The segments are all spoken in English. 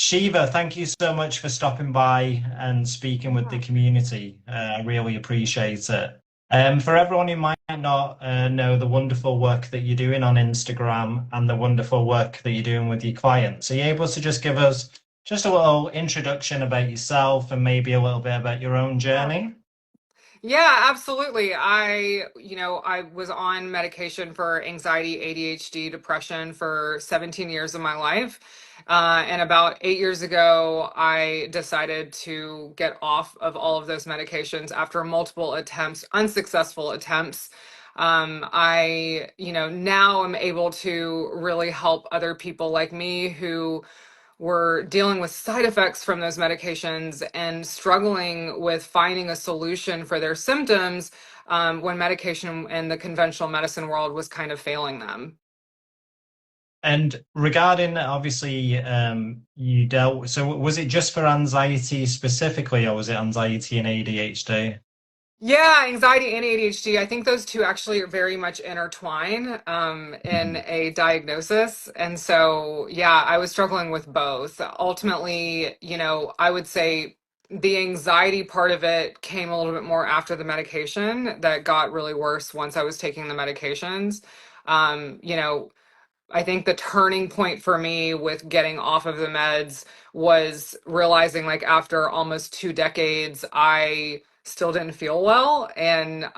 Sheeva, thank you so much for stopping by and speaking with the Yeah. community. I really appreciate it. For everyone who might not know the wonderful work that you're doing on Instagram and the wonderful work that you're doing with your clients, are you able to just give us just a little introduction about yourself and maybe a little bit about your own Yeah. journey? Yeah, absolutely. I was on medication for anxiety, ADHD, depression for 17 years of my life. And about 8 years ago, I decided to get off of all of those medications after multiple attempts, unsuccessful attempts. Now am able to really help other people like me who were dealing with side effects from those medications and struggling with finding a solution for their symptoms when medication in the conventional medicine world was kind of failing them. And regarding obviously you dealt, so was it just for anxiety specifically, or was it anxiety and ADHD? Yeah, anxiety and ADHD. I think those two actually are very much intertwined in a diagnosis. And so, yeah, I was struggling with both. Ultimately, I would say the anxiety part of it came a little bit more after the medication that got really worse once I was taking the medications. Um, you know, I think the turning point for me with getting off of the meds was realizing, like, after almost 2 decades, I still didn't feel well. And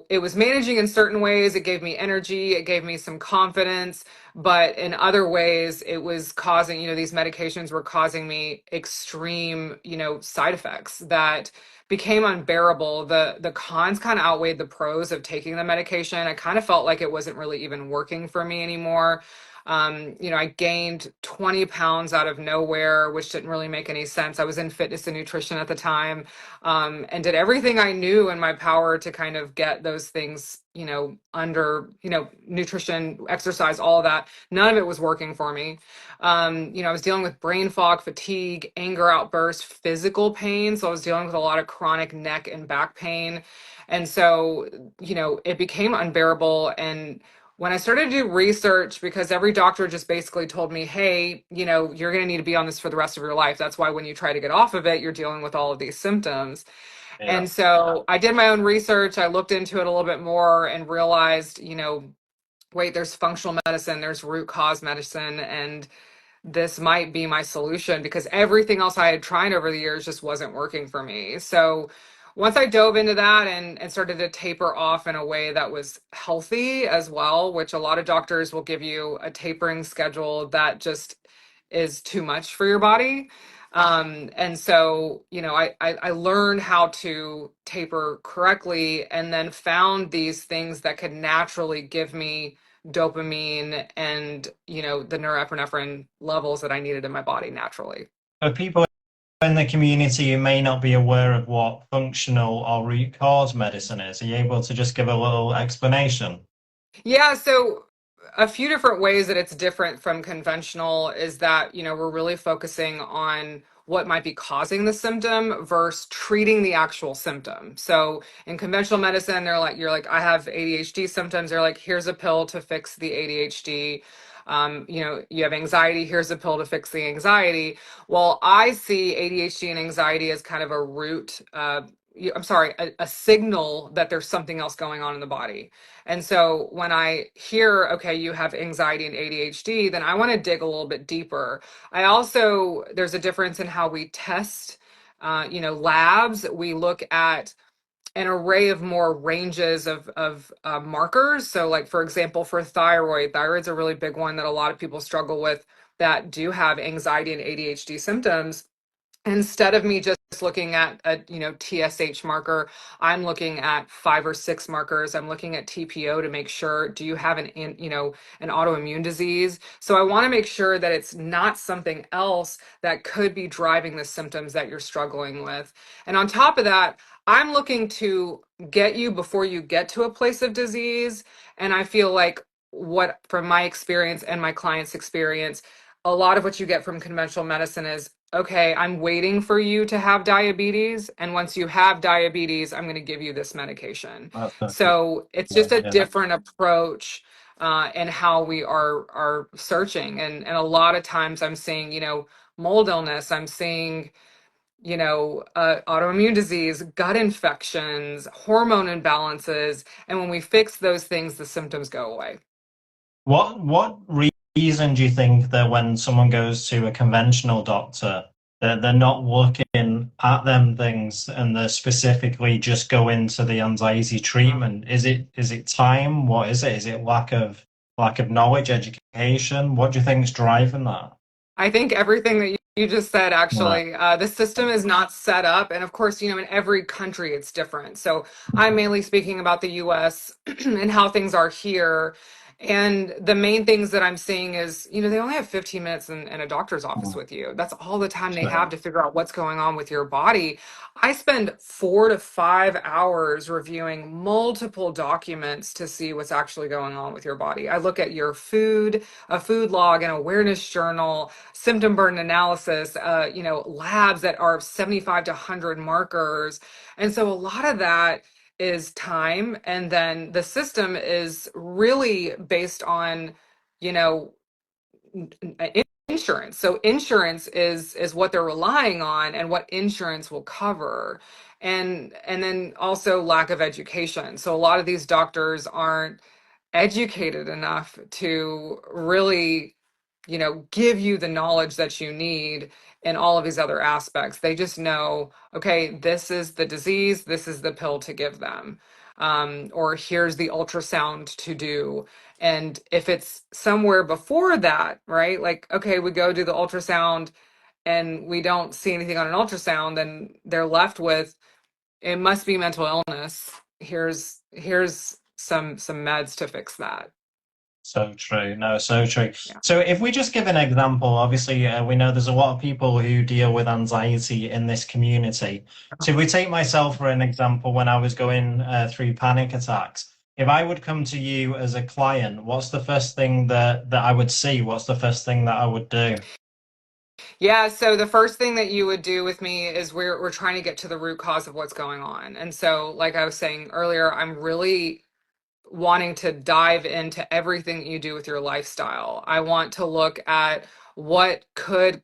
it was managing in certain ways. It gave me energy, it gave me some confidence. But in other ways, it was causing, these medications were causing me extreme, side effects that became unbearable. The cons kind of outweighed the pros of taking the medication. I kind of felt like it wasn't really even working for me anymore. I gained 20 pounds out of nowhere, which didn't really make any sense. I was in fitness and nutrition at the time, and did everything I knew in my power to kind of get those things, under, nutrition, exercise, all of that. None of it was working for me. I was dealing with brain fog, fatigue, anger outbursts, physical pain. So I was dealing with a lot of chronic neck and back pain. And so, it became unbearable. And when I started to do research, because every doctor just basically told me, hey, you're going to need to be on this for the rest of your life. That's why when you try to get off of it, you're dealing with all of these symptoms. Yeah. And so I did my own research. I looked into it a little bit more and realized, wait, there's functional medicine, there's root cause medicine, and this might be my solution because everything else I had tried over the years just wasn't working for me. So once I dove into that and started to taper off in a way that was healthy as well, which a lot of doctors will give you a tapering schedule that just is too much for your body. And so, I learned how to taper correctly and then found these things that could naturally give me dopamine and the norepinephrine levels that I needed in my body naturally. For people in the community who may not be aware of what functional or root cause medicine is, are you able to just give a little explanation? Yeah, so a few different ways that it's different from conventional is that, we're really focusing on what might be causing the symptom versus treating the actual symptom. So in conventional medicine, you're like, I have ADHD symptoms. They're like, here's a pill to fix the ADHD. You have anxiety, here's a pill to fix the anxiety. Well, I see ADHD and anxiety as kind of a root, I'm sorry, a signal that there's something else going on in the body. And so when I hear, okay, you have anxiety and ADHD, then I want to dig a little bit deeper. There's a difference in how we test, labs. We look at an array of more ranges of markers. So, like, for example, for thyroid's a really big one that a lot of people struggle with that do have anxiety and ADHD symptoms. Instead of me just looking at a TSH marker, I'm looking at 5 or 6 markers. I'm looking at TPO to make sure, do you have an autoimmune disease? So I want to make sure that it's not something else that could be driving the symptoms that you're struggling with. And on top of that, I'm looking to get you before you get to a place of disease. And I feel like, what from my experience and my clients' experience, a lot of what you get from conventional medicine is, okay, I'm waiting for you to have diabetes. And once you have diabetes, I'm going to give you this medication. That's So it's just a yeah. different approach and how we are searching. And a lot of times I'm seeing, mold illness, I'm seeing, autoimmune disease, gut infections, hormone imbalances. And when we fix those things, the symptoms go away. What reason do you think that when someone goes to a conventional doctor, that they're not looking at them things and they're specifically just go into the anxiety treatment? Is it time? What is it? Is it lack of knowledge, education? What do you think is driving that? I think everything that you just said, Right. actually, the system is not set up. And of course, in every country it's different. So I'm mainly speaking about the US and how things are here. And the main things that I'm seeing is, they only have 15 minutes in a doctor's office with you. That's all the time they have True. to figure out what's going on with your body. I spend 4 to 5 hours reviewing multiple documents to see what's actually going on with your body. I look at your food, a food log, an awareness journal, symptom burden analysis, labs that are 75 to 100 markers. And so a lot of that is time. And then the system is really based on, you know, insurance. So insurance is what they're relying on and what insurance will cover. And then also lack of education. So a lot of these doctors aren't educated enough to really, give you the knowledge that you need in all of these other aspects. They just know, okay, this is the disease, this is the pill to give them, or here's the ultrasound to do. And if it's somewhere before that, right? Like, okay, we go do the ultrasound and we don't see anything on an ultrasound, then they're left with, it must be mental illness. Here's some meds to fix that. So true. No, so true. Yeah. So if we just give an example, obviously we know there's a lot of people who deal with anxiety in this community. So if we take myself for an example, when I was going through panic attacks, if I would come to you as a client, what's the first thing that I would see? What's the first thing that I would do? Yeah, so the first thing that you would do with me is we're trying to get to the root cause of what's going on. And so, like I was saying earlier, I'm really wanting to dive into everything that you do with your lifestyle. I want to look at what could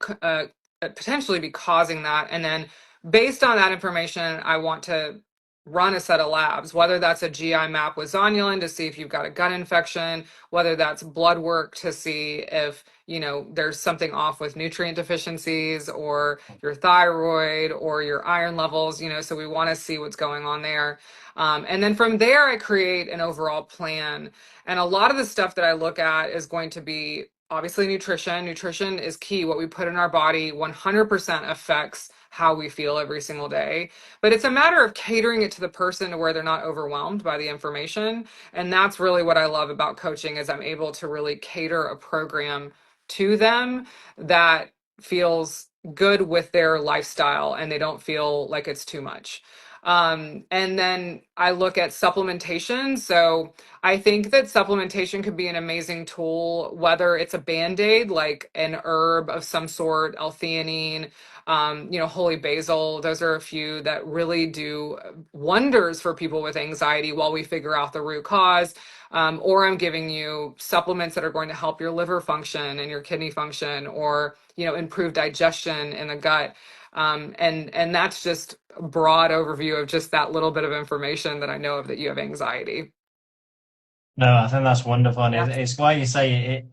potentially be causing that. And then based on that information, I want to run a set of labs, whether that's a GI map with zonulin to see if you've got a gut infection, whether that's blood work to see if, there's something off with nutrient deficiencies or your thyroid or your iron levels, so we want to see what's going on there. And then from there, I create an overall plan. And a lot of the stuff that I look at is going to be obviously nutrition. Nutrition is key. What we put in our body 100% affects how we feel every single day. But it's a matter of catering it to the person to where they're not overwhelmed by the information. And that's really what I love about coaching is I'm able to really cater a program to them that feels good with their lifestyle and they don't feel like it's too much. And then I look at supplementation. So I think that supplementation could be an amazing tool, whether it's a band-aid, like an herb of some sort, L-theanine, holy basil. Those are a few that really do wonders for people with anxiety while we figure out the root cause. Or I'm giving you supplements that are going to help your liver function and your kidney function, or improve digestion in the gut. And that's just a broad overview of just that little bit of information that I know of that you have anxiety. No, I think that's wonderful, and Yeah. it's why you say it.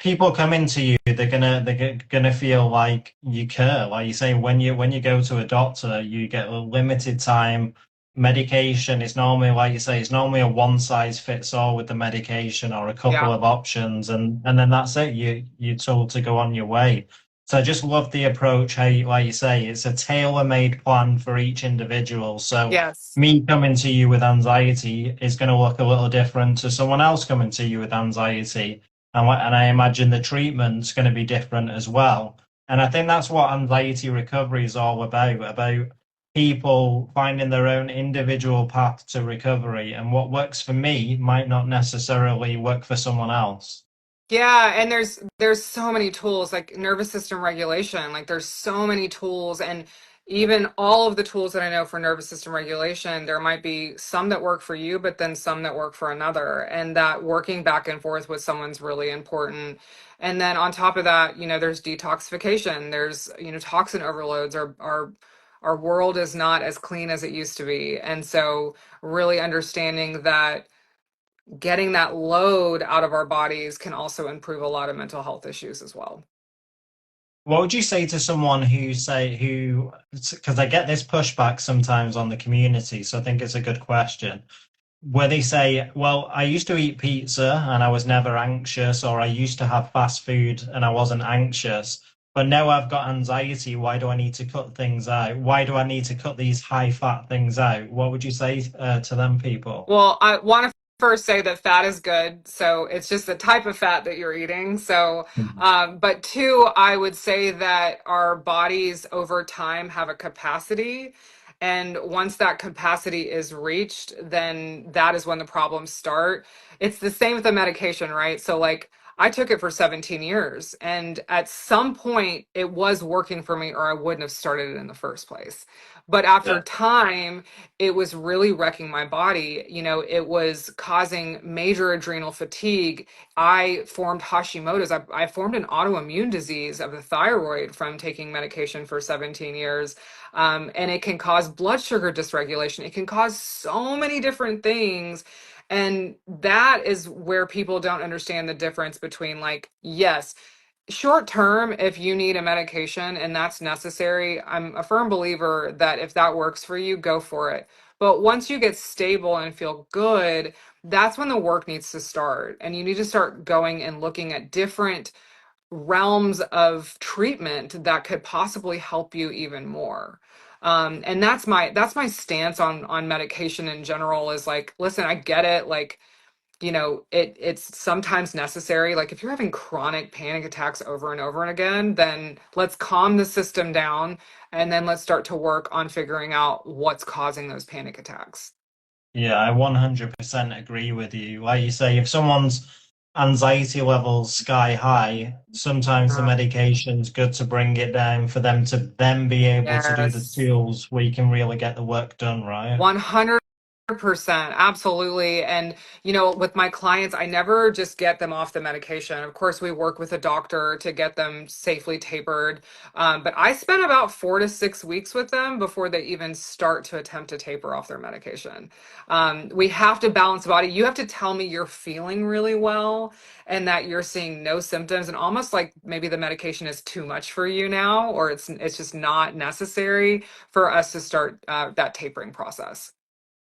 People come into you, they're gonna feel like you care. Like you say, when you go to a doctor, you get a limited time medication. It's normally, like you say, it's normally a one size fits all with the medication or a couple Yeah. of options, and then that's it. You're told to go on your way. So I just love the approach. How, like you say, it's a tailor-made plan for each individual. So Yes. me coming to you with anxiety is going to look a little different to someone else coming to you with anxiety. And I imagine the treatment's going to be different as well. And I think that's what anxiety recovery is all about people finding their own individual path to recovery. And what works for me might not necessarily work for someone else. Yeah, and there's so many tools like nervous system regulation. Like there's so many tools, and even all of the tools that I know for nervous system regulation, there might be some that work for you, but then some that work for another. And that working back and forth with someone's really important. And then on top of that, there's detoxification. There's, toxin overloads. Our world is not as clean as it used to be. And so really understanding that getting that load out of our bodies can also improve a lot of mental health issues as well. What would you say to someone because I get this pushback sometimes on the community, so I think it's a good question, where they say, well, I used to eat pizza and I was never anxious, or I used to have fast food and I wasn't anxious, but now I've got anxiety. Why do I need to cut things out? Why do I need to cut these high fat things out? What would you say to them people? Well, I want to first say that fat is good. So it's just the type of fat that you're eating. So, Mhm. but two, I would say that our bodies over time have a capacity. And once that capacity is reached, then that is when the problems start. It's the same with the medication, right? So, like, I took it for 17 years, and at some point it was working for me, or I wouldn't have started it in the first place. But after Yeah. time, it was really wrecking my body. It was causing major adrenal fatigue. I formed Hashimoto's. I formed an autoimmune disease of the thyroid from taking medication for 17 years. And it can cause blood sugar dysregulation. It can cause so many different things. And that is where people don't understand the difference between, like, yes, short term, if you need a medication and that's necessary, I'm a firm believer that if that works for you, go for it. But once you get stable and feel good, that's when the work needs to start. And you need to start going and looking at different realms of treatment that could possibly help you even more. And that's my stance on medication in general, is like, listen, I get it. Like, it's sometimes necessary. Like, if you're having chronic panic attacks over and over and again, then let's calm the system down, and then let's start to work on figuring out what's causing those panic attacks. Yeah, I 100% agree with you. Like you say, if someone's anxiety levels sky high, sometimes the Uh, medication's good to bring it down for them to then be able to do the yes. tools where you can really get the work done, right? 100%, absolutely. And with my clients, I never just get them off the medication. Of course, we work with a doctor to get them safely tapered. But I spend about 4 to 6 weeks with them before they even start to attempt to taper off their medication. We have to balance the body. You have to tell me you're feeling really well and that you're seeing no symptoms, and almost like maybe the medication is too much for you now, or it's just not necessary for us to start that tapering process.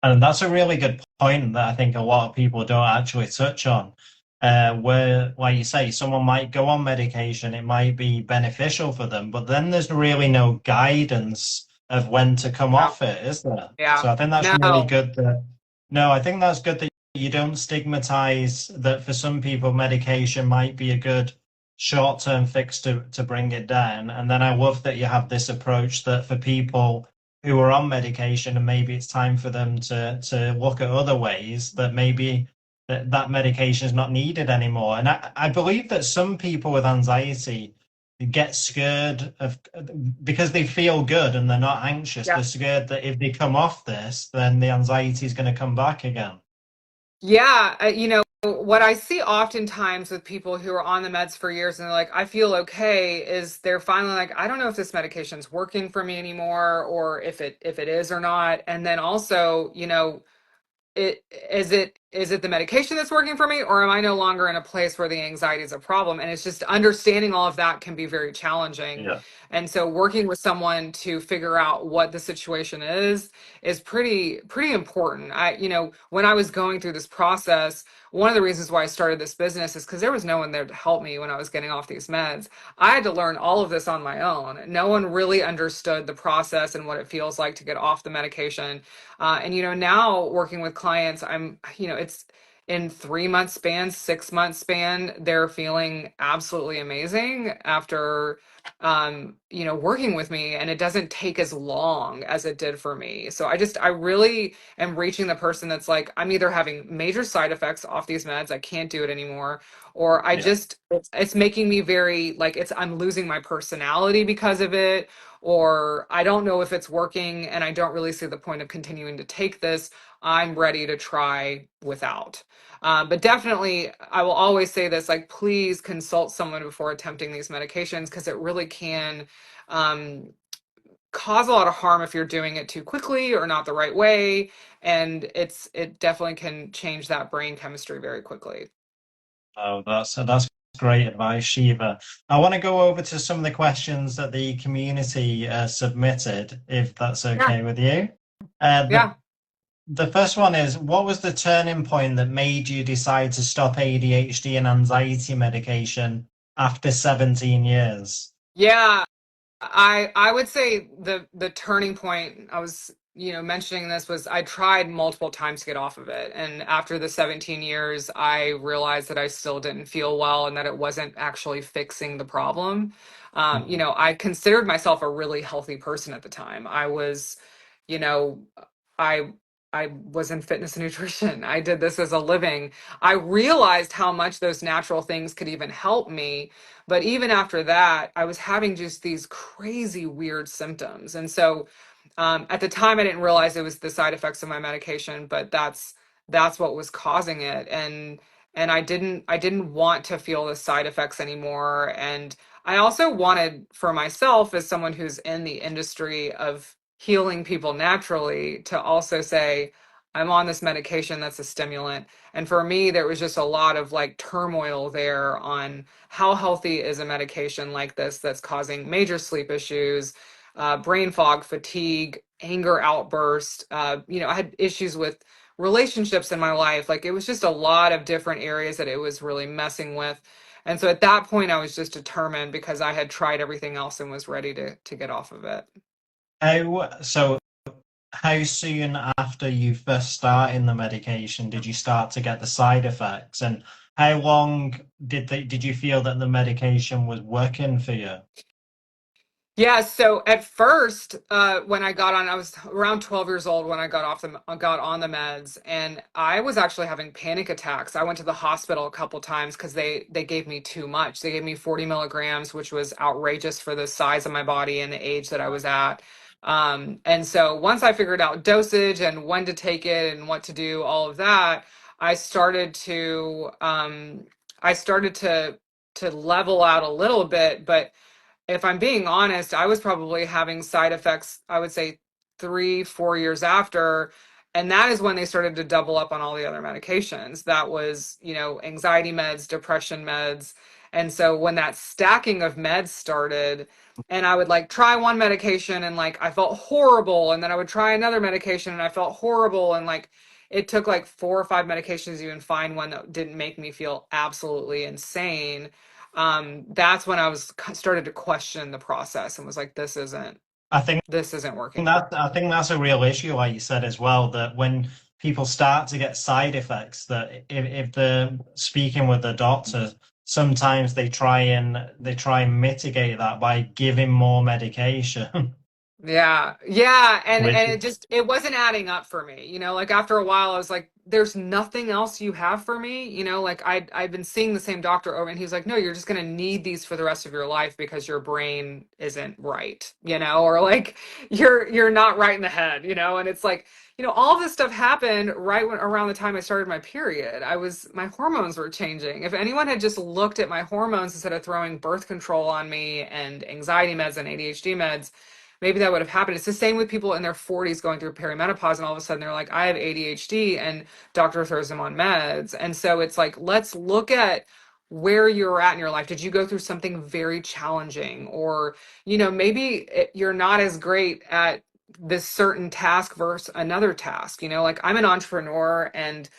And that's a really good point that I think a lot of people don't actually touch on. Where, like you say, someone might go on medication, it might be beneficial for them, but then there's really no guidance of when to come Yeah. off it, is there? Yeah. So I think that's really No. good that, no, I think that's good that you don't stigmatize that for some people, medication might be a good short-term fix to bring it down. And then I love that you have this approach that for people who are on medication and maybe it's time for them to look at other ways that maybe that medication is not needed anymore. And I believe that some people with anxiety get scared of because they feel good and they're not anxious. They're Yeah. scared that if they come off this, then the anxiety is going to come back again. Yeah. What I see oftentimes with people who are on the meds for years and they're like, I feel okay, is they're finally like, I don't know if this medication's working for me anymore, or if it is or not. And then also, is it the medication that's working for me, or am I no longer in a place where the anxiety is a problem? And it's just understanding all of that can be very challenging. Yeah. And so working with someone to figure out what the situation is pretty important. When I was going through this process, one of the reasons why I started this business is because there was no one there to help me when I was getting off these meds. I had to learn all of this on my own. No one really understood the process and what it feels like to get off the medication. And now working with clients, it's in 3 month span, 6 month span, they're feeling absolutely amazing after working with me, and it doesn't take as long as it did for me. So I really am reaching the person that's like, I'm either having major side effects off these meds, I can't do it anymore, or Yeah. it's making me very like I'm losing my personality because of it, or I don't know if it's working and I don't really see the point of continuing to take this. I'm ready to try without. But definitely, I will always say this, like, please consult someone before attempting these medications because it really can um, cause a lot of harm if you're doing it too quickly or not the right way. And it definitely can change that brain chemistry very quickly. Oh, that's great advice, Shiva. I want to go over to some of the questions that the community submitted, if that's Yeah. okay with you. Uh, the Yeah. the first one is, what was the turning point that made you decide to stop ADHD and anxiety medication after 17 years? Yeah. I would say the turning point I was mentioning this was I tried multiple times to get off of it, and after the 17 years I realized that I still didn't feel well and that it wasn't actually fixing the problem. Mhm. I considered myself a really healthy person at the time. You know I I was in fitness and nutrition. I did this as a living. I realized how much those natural things could even help me, but even after that, I was having just these crazy weird symptoms. And so at the time, I didn't realize it was the side effects of my medication, but that's what was causing it. And I didn't want to feel the side effects anymore. And I also wanted for myself, as someone who's in the industry of healing people naturally, to also say, I'm on this medication that's a stimulant. And for me, there was just a lot of like turmoil there on how healthy is a medication like this that's causing major sleep issues, brain fog, fatigue, anger outburst. I had issues with relationships in my life. Like it was just a lot of different areas that it was really messing with. And so at that point, I was just determined because I had tried everything else and was ready to get off of it. So how soon after you first starting the medication did you start to get the side effects? And how long did you feel that the medication was working for you? Yeah, so at first, when I got on, I was around 12 years old when I got on the meds, and I was actually having panic attacks. I went to the hospital a couple times because they gave me too much. They gave me 40 milligrams, which was outrageous for the size of my body and the age that I was at. And so once I figured out dosage and when to take it and what to do, all of that, I started to I started to level out a little bit, but if I'm being honest, I was probably having side effects, I would say 3, 4 years after. And that is when they started to double up on all the other medications. That was, anxiety meds, depression meds. And so when that stacking of meds started, and I would like try one medication and like I felt horrible. And then I would try another medication and I felt horrible. And like it took like 4 or 5 medications to even find one that didn't make me feel absolutely insane. That's when started to question the process and was like, I think this isn't working. I think that's a real issue, like you said as well, that when people start to get side effects, that if they're speaking with the doctor, sometimes they try and mitigate that by giving more medication, Yeah. Yeah. which And it wasn't adding up for me. Like after a while I was like, there's nothing else you have for me. Like I've been seeing the same doctor over, and he's like, no, you're just gonna need these for the rest of your life because your brain isn't right, or like you're not right in the head, and it's like, all this stuff happened around the time I started my period. My hormones were changing. If anyone had just looked at my hormones instead of throwing birth control on me and anxiety meds and ADHD meds, maybe that would have happened. It's the same with people in their 40s going through perimenopause, and all of a sudden they're like, I have ADHD, and doctor throws them on meds. And so it's like, let's look at where you're at in your life. Did you go through something very challenging? Or, maybe you're not as great at this certain task versus another task. Like I'm an entrepreneur, and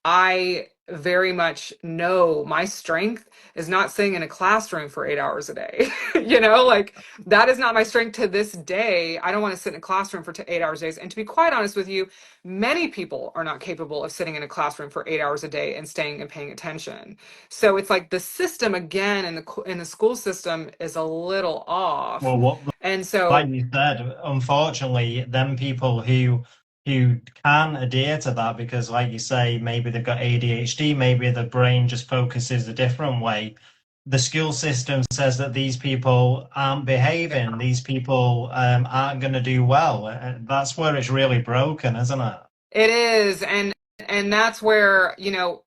I very much know my strength is not sitting in a classroom for 8 hours a day. Like that is not my strength to this day. I don't want to sit in a classroom for 8 hours a day. And to be quite honest with you, many people are not capable of sitting in a classroom for 8 hours a day and staying and paying attention. So it's like the system again in the school system is a little off. Well, what And like so you said, unfortunately, them people who can adhere to that because, like you say, maybe they've got ADHD, maybe the brain just focuses a different way. The school system says that these people aren't behaving, these people aren't going to do well. That's where it's really broken, isn't it? it is, and that's where,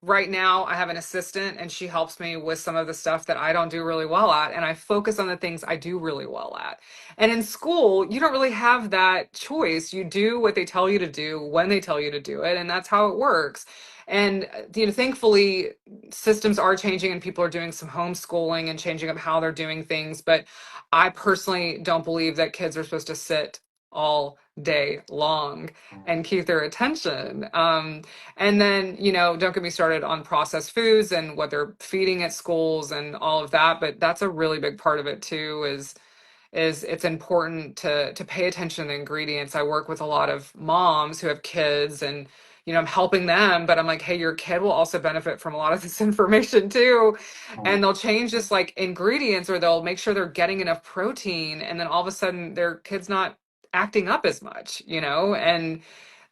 right now I have an assistant and she helps me with some of the stuff that I don't do really well at, and I focus on the things I do really well at. And in school, you don't really have that choice. You do what they tell you to do when they tell you to do it, and that's how it works. And thankfully, systems are changing and people are doing some homeschooling and changing up how they're doing things. But I personally don't believe that kids are supposed to sit all day long and keep their attention. And then, don't get me started on processed foods and what they're feeding at schools and all of that. But that's a really big part of it too, is it's important to pay attention to the ingredients. I work with a lot of moms who have kids, and I'm helping them, but I'm like, hey, your kid will also benefit from a lot of this information too. And they'll change just like ingredients, or they'll make sure they're getting enough protein, and then all of a sudden their kid's not acting up as much, and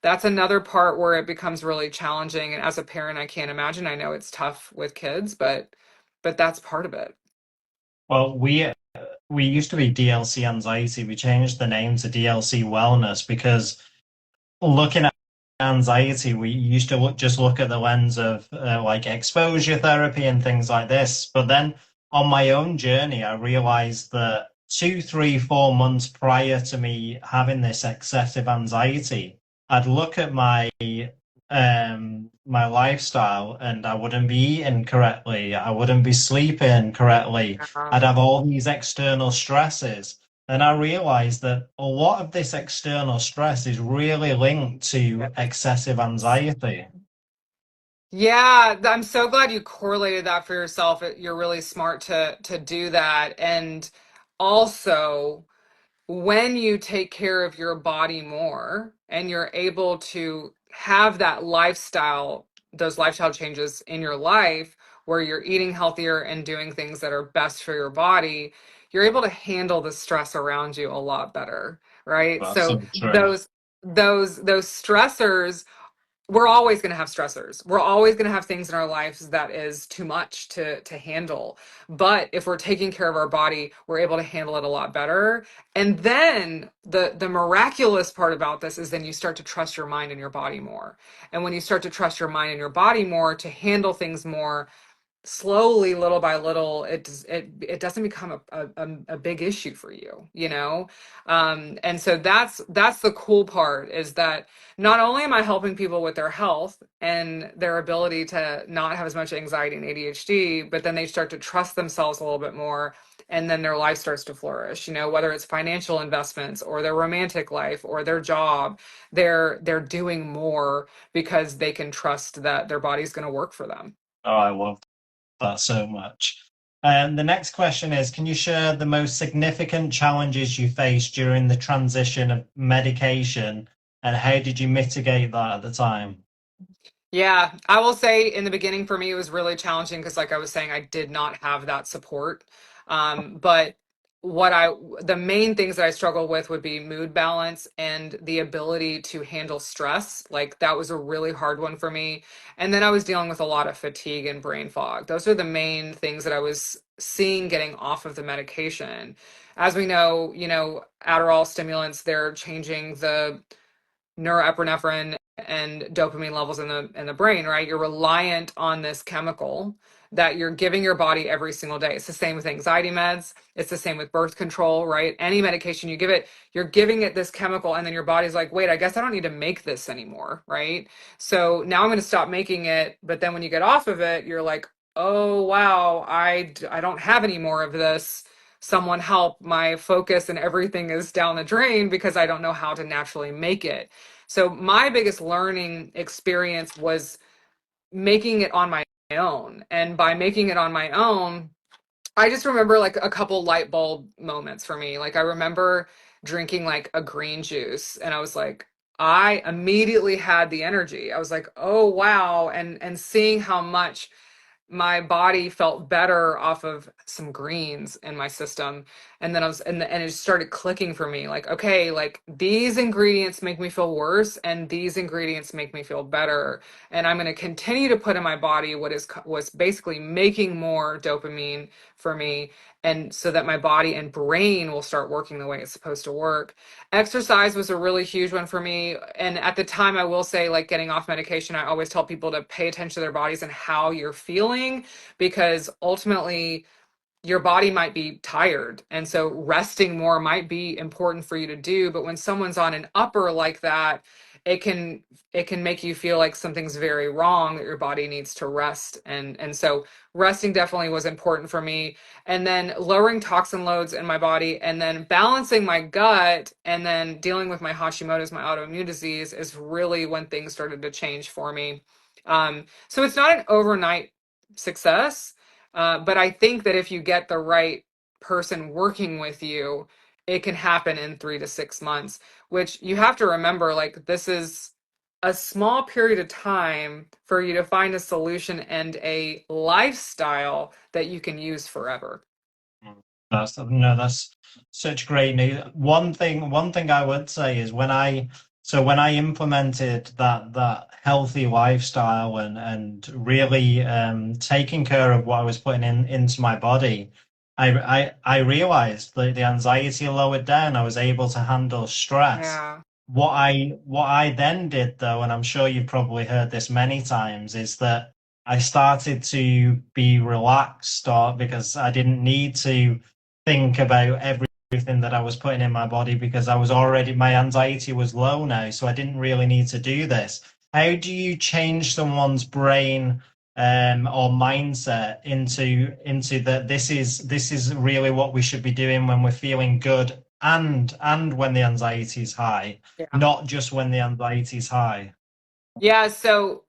that's another part where it becomes really challenging. And as a parent, I can't imagine. I know it's tough with kids, but that's part of it. Well, we used to be DLC anxiety. We changed the name to DLC wellness because looking at anxiety, we used to just look at the lens of like exposure therapy and things like this. But then on my own journey, I realized that 2, 3, 4 months prior to me having this excessive anxiety, I'd look at my lifestyle and I wouldn't be eating correctly, I wouldn't be sleeping correctly, Yeah. I'd have all these external stresses. And I realized that a lot of this external stress is really linked to excessive anxiety. Yeah, I'm so glad you correlated that for yourself. You're really smart to do that. And also, when you take care of your body more and you're able to have that lifestyle, those lifestyle changes in your life where you're eating healthier and doing things that are best for your body, you're able to handle the stress around you a lot better, right? That's So so true. those stressors, we're always going to have stressors. We're always going to have things in our lives that is too much to handle. But if we're taking care of our body, we're able to handle it a lot better. And then the miraculous part about this is then you start to trust your mind and your body more. And when you start to trust your mind and your body more to handle things more, slowly, little by little, it doesn't become a big issue for you. And so that's the cool part, is that not only am I helping people with their health and their ability to not have as much anxiety and ADHD, but then they start to trust themselves a little bit more, and then their life starts to flourish, whether it's financial investments or their romantic life or their job. They're doing more because they can trust that their body's going to work for them. Oh, I love that so much. And the next question is, can you share the most significant challenges you faced during the transition of medication and how did you mitigate that at the time? Yeah, I will say in the beginning for me it was really challenging because, like I was saying, I did not have that support. But the main things that I struggle with would be mood balance and the ability to handle stress. Like that was a really hard one for me. And then I was dealing with a lot of fatigue and brain fog. Those are the main things that I was seeing getting off of the medication. As we know, Adderall stimulants, they're changing the norepinephrine and dopamine levels in the brain, right? You're reliant on this chemical that you're giving your body every single day. It's the same with anxiety meds. It's the same with birth control, right? Any medication you give it, you're giving it this chemical, and then your body's like, wait, I guess I don't need to make this anymore, right? So now I'm going to stop making it. But then when you get off of it, you're like, oh wow, I don't have any more of this. Someone help, my focus and everything is down the drain because I don't know how to naturally make it. So my biggest learning experience was making it on my own. And by making it on my own, I just remember like a couple light bulb moments for me. Like I remember drinking like a green juice and I was like, I immediately had the energy. I was like, "Oh wow." And seeing how much my body felt better off of some greens in my system. And then I was and it started clicking for me like, okay, like these ingredients make me feel worse and these ingredients make me feel better, and I'm going to continue to put in my body what is was basically making more dopamine for me, and so that my body and brain will start working the way it's supposed to work. Exercise was a really huge one for me. And at the time, I will say, like getting off medication, I always tell people to pay attention to their bodies and how you're feeling, because ultimately, your body might be tired. And so resting more might be important for you to do. But when someone's on an upper like that, it can it can make you feel like something's very wrong, that your body needs to rest. And so resting definitely was important for me. And then lowering toxin loads in my body and then balancing my gut and then dealing with my Hashimoto's, my autoimmune disease, is really when things started to change for me. So it's not an overnight success, but I think that if you get the right person working with you, it can happen in 3 to 6 months, which you have to remember, like, this is a small period of time for you to find a solution and a lifestyle that you can use forever. That's no, that's such great news. One thing I would say is when I implemented that healthy lifestyle and really taking care of what I was putting into my body, I realized that the anxiety lowered down. I was able to handle stress. Yeah. What I then did though, and I'm sure you've probably heard this many times, is that I started to be relaxed or because I didn't need to think about everything that I was putting in my body because I was already, my anxiety was low now, so I didn't really need to do this. How do you change someone's brain or mindset into that this is really what we should be doing when we're feeling good and when the anxiety is high, Yeah. not just when the anxiety is high? Yeah. So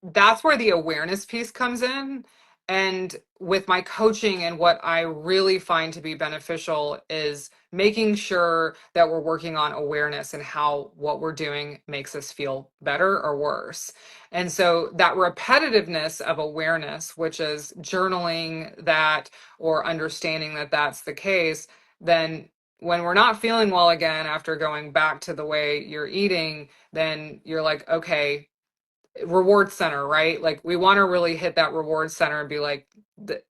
that's where the awareness piece comes in. And with my coaching, and what I really find to be beneficial is making sure that we're working on awareness and how what we're doing makes us feel better or worse. And so that repetitiveness of awareness, which is journaling that or understanding that that's the case, then when we're not feeling well again after going back to the way you're eating, then you're like, okay, reward center, right? Like we want to really hit that reward center and be like,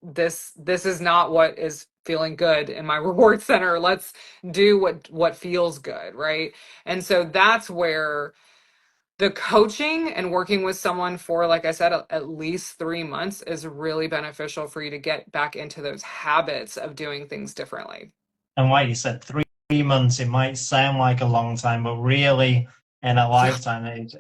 this is not what is feeling good in my reward center. Let's do what feels good, right? And so that's where the coaching and working with someone for, like I said, at least 3 months is really beneficial for you to get back into those habits of doing things differently. And like you said, 3 months, it might sound like a long time, but really in a Yeah. lifetime, it's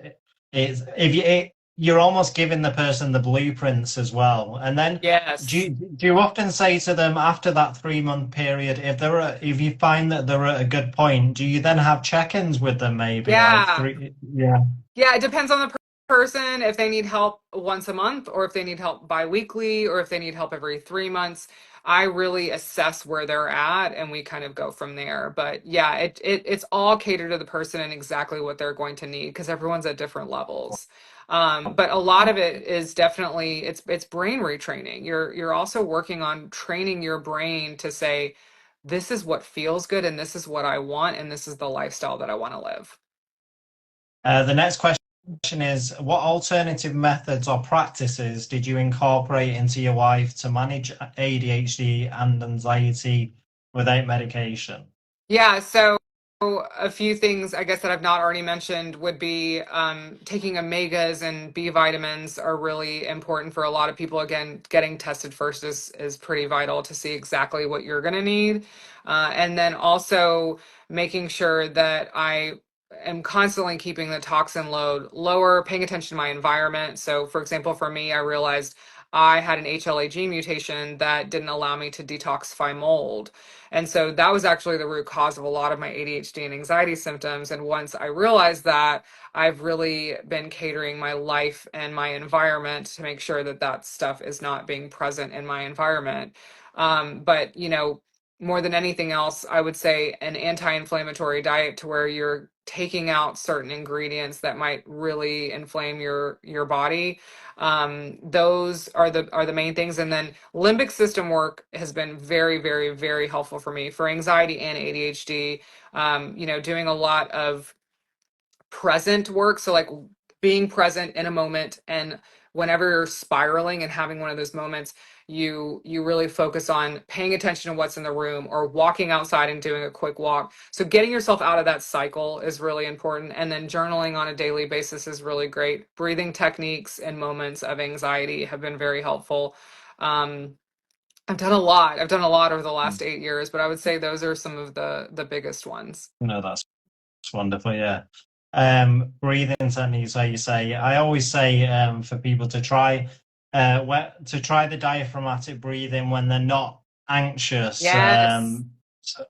if you're almost giving the person the blueprints as well. And then Yes. do you often say to them after that 3 month period, if you find that they're at a good point, do you then have check-ins with them maybe like Yeah. three? Yeah. Yeah, it depends on the person, if they need help once a month or if they need help bi-weekly or if they need help every 3 months. I really assess where they're at and we kind of go from there. But yeah, it's all catered to the person and exactly what they're going to need, because everyone's at different levels. But a lot of it is definitely it's brain retraining. You're also working on training your brain to say, this is what feels good and this is what I want and this is the lifestyle that I want to live. The next question is, what alternative methods or practices did you incorporate into your life to manage ADHD and anxiety without medication? Yeah, so a few things I guess that I've not already mentioned would be taking omegas and B vitamins are really important for a lot of people. Again, getting tested first is pretty vital to see exactly what you're going to need. And then also making sure that I am constantly keeping the toxin load lower, paying attention to my environment. So, for example, for me, I realized I had an HLA-G mutation that didn't allow me to detoxify mold. And so that was actually the root cause of a lot of my ADHD and anxiety symptoms. And once I realized that, I've really been catering my life and my environment to make sure that that stuff is not being present in my environment. But, more than anything else, I would say an anti-inflammatory diet to where you're taking out certain ingredients that might really inflame your body. Those are the main things. And then limbic system work has been very, very, very helpful for me for anxiety and ADHD. Doing a lot of present work. So like being present in a moment, and whenever you're spiraling and having one of those moments, you really focus on paying attention to what's in the room or walking outside and doing a quick walk. So getting yourself out of that cycle is really important. And then journaling on a daily basis is really great. Breathing techniques in moments of anxiety have been very helpful. Um, I've done a lot. I've done a lot over the last 8 years, but I would say those are some of the biggest ones. No, that's wonderful. Yeah. Breathing techniques, like you say. I always say for people to try the diaphragmatic breathing when they're not anxious, Yes.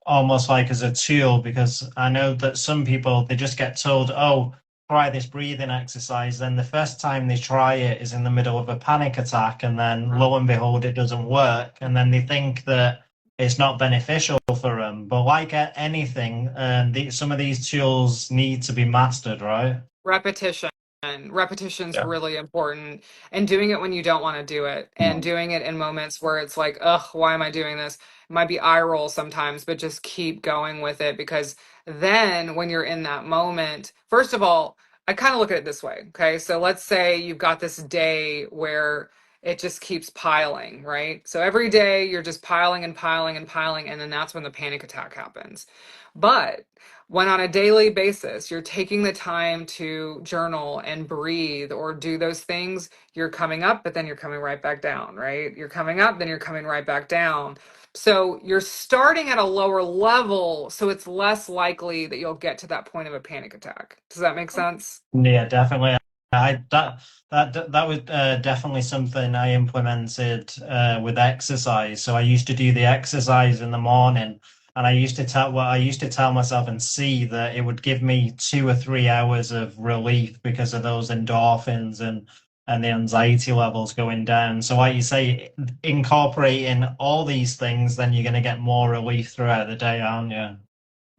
almost like as a tool, because I know that some people they just get told, "Oh, try this breathing exercise." Then the first time they try it is in the middle of a panic attack, and then lo and behold, it doesn't work, and then they think that it's not beneficial for them. But like anything, some of these tools need to be mastered, right? Repetition. Repetition's Yeah. really important, and doing it when you don't want to do it, and doing it in moments where it's like, ugh, why am I doing this? It might be eye roll sometimes, but just keep going with it, because then when you're in that moment, first of all, I kind of look at it this way. Okay. So let's say you've got this day where it just keeps piling, right? So every day you're just piling and piling and piling, and then that's when the panic attack happens. But when on a daily basis you're taking the time to journal and breathe or do those things, you're coming up, but then you're coming right back down, right? You're coming up, then you're coming right back down. So you're starting at a lower level, so it's less likely that you'll get to that point of a panic attack. Does that make sense? Yeah, definitely. I that was definitely something I implemented with exercise. So I used to do the exercise in the morning, and I used to tell myself and see that it would give me 2 or 3 hours of relief because of those endorphins and the anxiety levels going down. So like you say, incorporating all these things, then you're going to get more relief throughout the day, aren't you?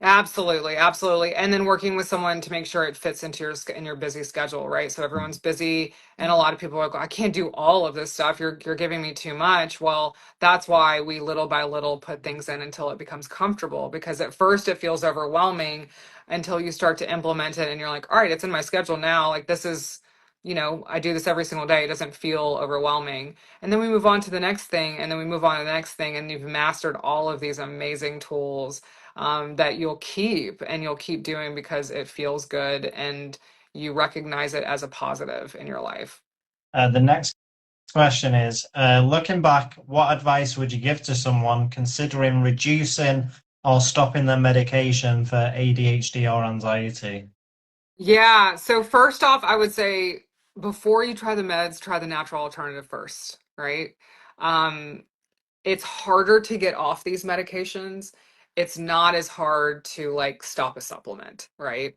Absolutely, absolutely. And then working with someone to make sure it fits into in your busy schedule, right? So everyone's busy, and a lot of people are like, I can't do all of this stuff. You're giving me too much. Well, that's why we little by little put things in until it becomes comfortable, because at first it feels overwhelming until you start to implement it and you're like, all right, it's in my schedule now. Like this is, I do this every single day. It doesn't feel overwhelming. And then we move on to the next thing, and then we move on to the next thing, and you've mastered all of these amazing tools that you'll keep doing because it feels good and you recognize it as a positive in your life. The next question is, looking back, what advice would you give to someone considering reducing or stopping their medication for ADHD or anxiety? Yeah. So first off, I would say before you try the meds, try the natural alternative first, right? Um, it's harder to get off these medications. It's not as hard to like stop a supplement, right?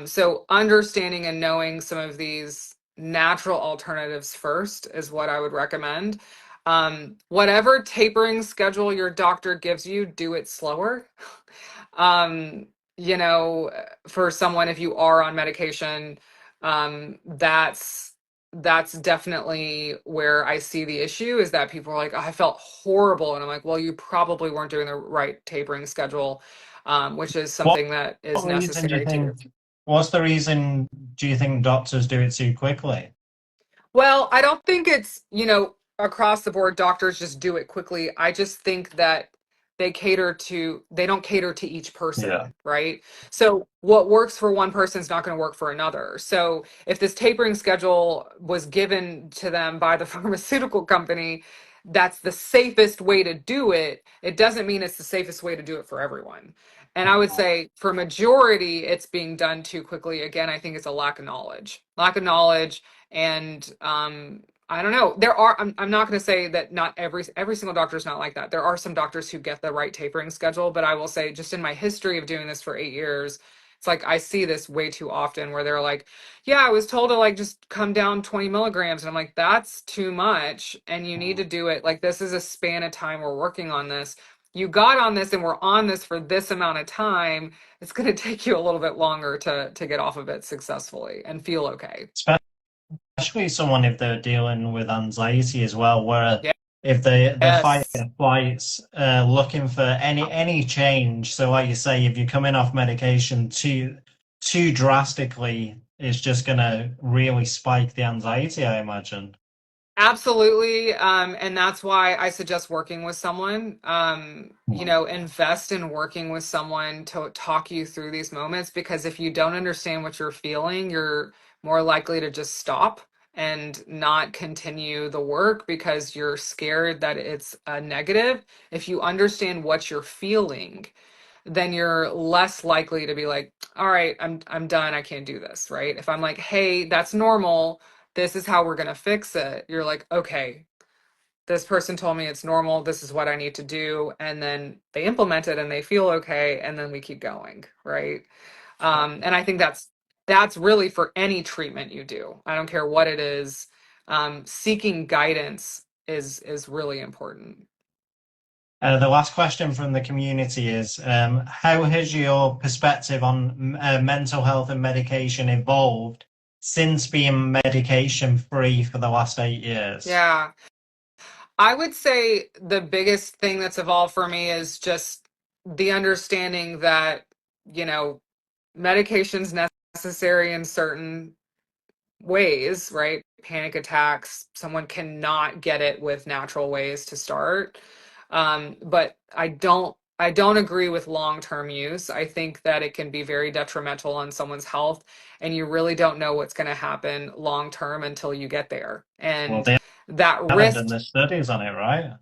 So understanding and knowing some of these natural alternatives first is what I would recommend. Whatever tapering schedule your doctor gives you, do it slower. Um, for someone, if you are on medication, that's definitely where I see the issue, is that people are like, oh, I felt horrible. And I'm like, well, you probably weren't doing the right tapering schedule, which is What, something that is what reason do you necessary to do. think? What's the reason do you think doctors do it too quickly? Well, I don't think it's, across the board, doctors just do it quickly. I just think that they don't cater to each Yeah. person, right? So what works for one person is not going to work for another. So if this tapering schedule was given to them by the pharmaceutical company, that's the safest way to do it. It doesn't mean it's the safest way to do it for everyone. And I would say for majority, it's being done too quickly. Again, I think it's a lack of knowledge. Lack of knowledge, and I don't know. There are, I'm not going to say that not every single doctor is not like that. There are some doctors who get the right tapering schedule, but I will say just in my history of doing this for 8 years, it's like I see this way too often where they're like, yeah, I was told to like just come down 20 milligrams. And I'm like, that's too much. And you need to do it. Like, this is a span of time we're working on this. You got on this and we're on this for this amount of time. It's going to take you a little bit longer to get off of it successfully and feel okay. Especially someone if they're dealing with anxiety as well, where Yeah. if they fight Yes. or flights, looking for any change. So, like you say, if you're coming off medication too drastically, it's just gonna really spike the anxiety, I imagine. Absolutely. And that's why I suggest working with someone. Invest in working with someone to talk you through these moments because if you don't understand what you're feeling, you're more likely to just stop and not continue the work because you're scared that it's a negative. If you understand what you're feeling, then you're less likely to be like, all right, I'm done. I can't do this, right? If I'm like, hey, that's normal, this is how we're going to fix it. You're like, okay, this person told me it's normal. This is what I need to do. And then they implement it and they feel okay. And then we keep going. Right. And I think that's really for any treatment you do. I don't care what it is. Seeking guidance is really important. The last question from the community is, how has your perspective on mental health and medication evolved since being medication free for the last 8 years? Yeah. I would say the biggest thing that's evolved for me is just the understanding that, you know, medication's necessary in certain ways, right? Panic attacks, someone cannot get it with natural ways to start. But I don't agree with long-term use. I think that it can be very detrimental on someone's health, and you really don't know what's going to happen long term until you get there. Well, And they that haven't done risk the studies on it, right?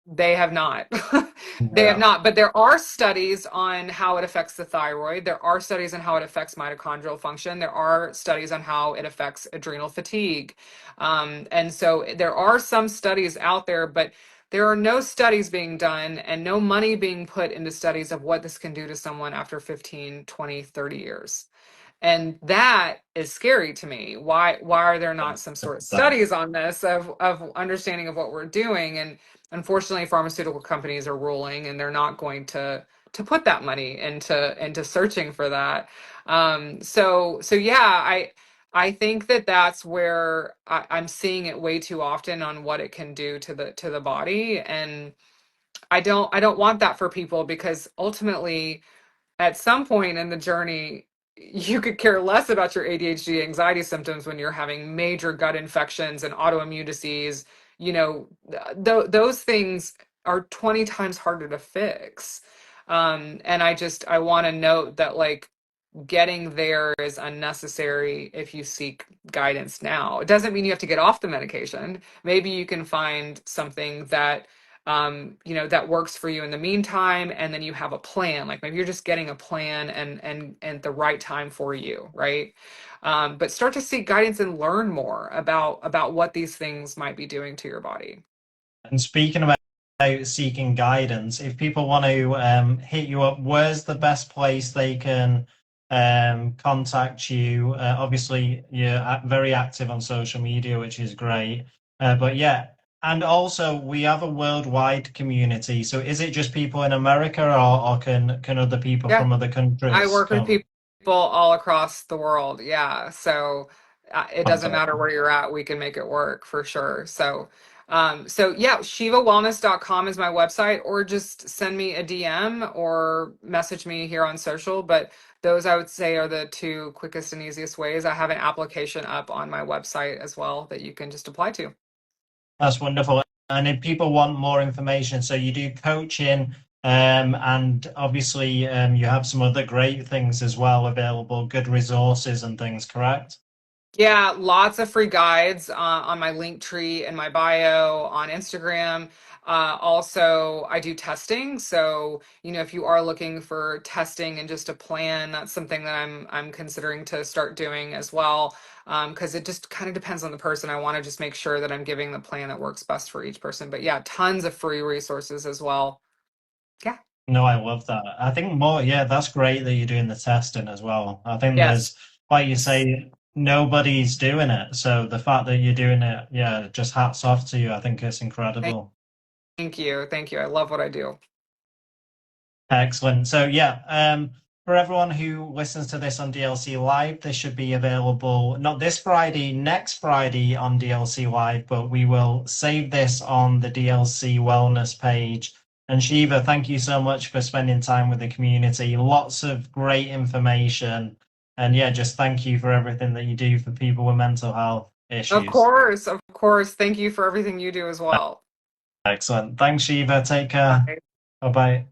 they have not. They have Yeah. not, but there are studies on how it affects the thyroid. There are studies on how it affects mitochondrial function. There are studies on how it affects adrenal fatigue. And so there are some studies out there, but there are no studies being done and no money being put into studies of what this can do to someone after 15, 20, 30 years. And that is scary to me. Why are there not some sort of studies on this of understanding of what we're doing? And unfortunately, pharmaceutical companies are ruling, and they're not going to put that money into searching for that. So yeah, I think that that's where I'm seeing it way too often on what it can do to the body, and I don't want that for people because ultimately at some point in the journey, you could care less about your ADHD anxiety symptoms when you're having major gut infections and autoimmune disease. Those things are 20 times harder to fix. And I want to note that like getting there is unnecessary if you seek guidance now. It doesn't mean you have to get off the medication. Maybe you can find something that works for you in the meantime, and then you have a plan. Like maybe you're just getting a plan and the right time for you, right? But start to seek guidance and learn more about what these things might be doing to your body. And speaking about seeking guidance, if people want to hit you up, where's the best place they can contact you? Obviously, you're very active on social media, which is great. But yeah, and also we have a worldwide community. So is it just people in America, or can other people Yeah. from other I countries work with come? people all across the world. Yeah. So it doesn't matter where you're at. We can make it work for sure. So yeah, SheevaWellness.com is my website, or just send me a DM or message me here on social. But those I would say are the two quickest and easiest ways. I have an application up on my website as well that you can just apply to. That's wonderful. And if people want more information, so you do coaching, and obviously you have some other great things as well available, good resources and things, correct? Yeah, lots of free guides on my link tree and my bio on Instagram. Also, I do testing. So, if you are looking for testing and just a plan, that's something that I'm considering to start doing as well. Because it just kind of depends on the person. I want to just make sure that I'm giving the plan that works best for each person. But yeah, tons of free resources as well. Yeah. No, I love that. I think more, yeah, that's great that you're doing the testing as well. I think Yes. there's, like you say, nobody's doing it. So the fact that you're doing it, yeah, just hats off to you. I think it's Thank, incredible. thank you. Thank you. I love what I do. Excellent. So yeah, for everyone who listens to this on DLC Live, this should be available not this Friday, next Friday on DLC Live, but we will save this on the DLC Wellness page. And Sheeva, thank you so much for spending time with the community. Lots of great information. And yeah, just thank you for everything that you do for people with mental health Of issues. course. Of course. Thank you for everything you do as well. Excellent. Thanks, Sheeva. Take care. Bye. Bye bye.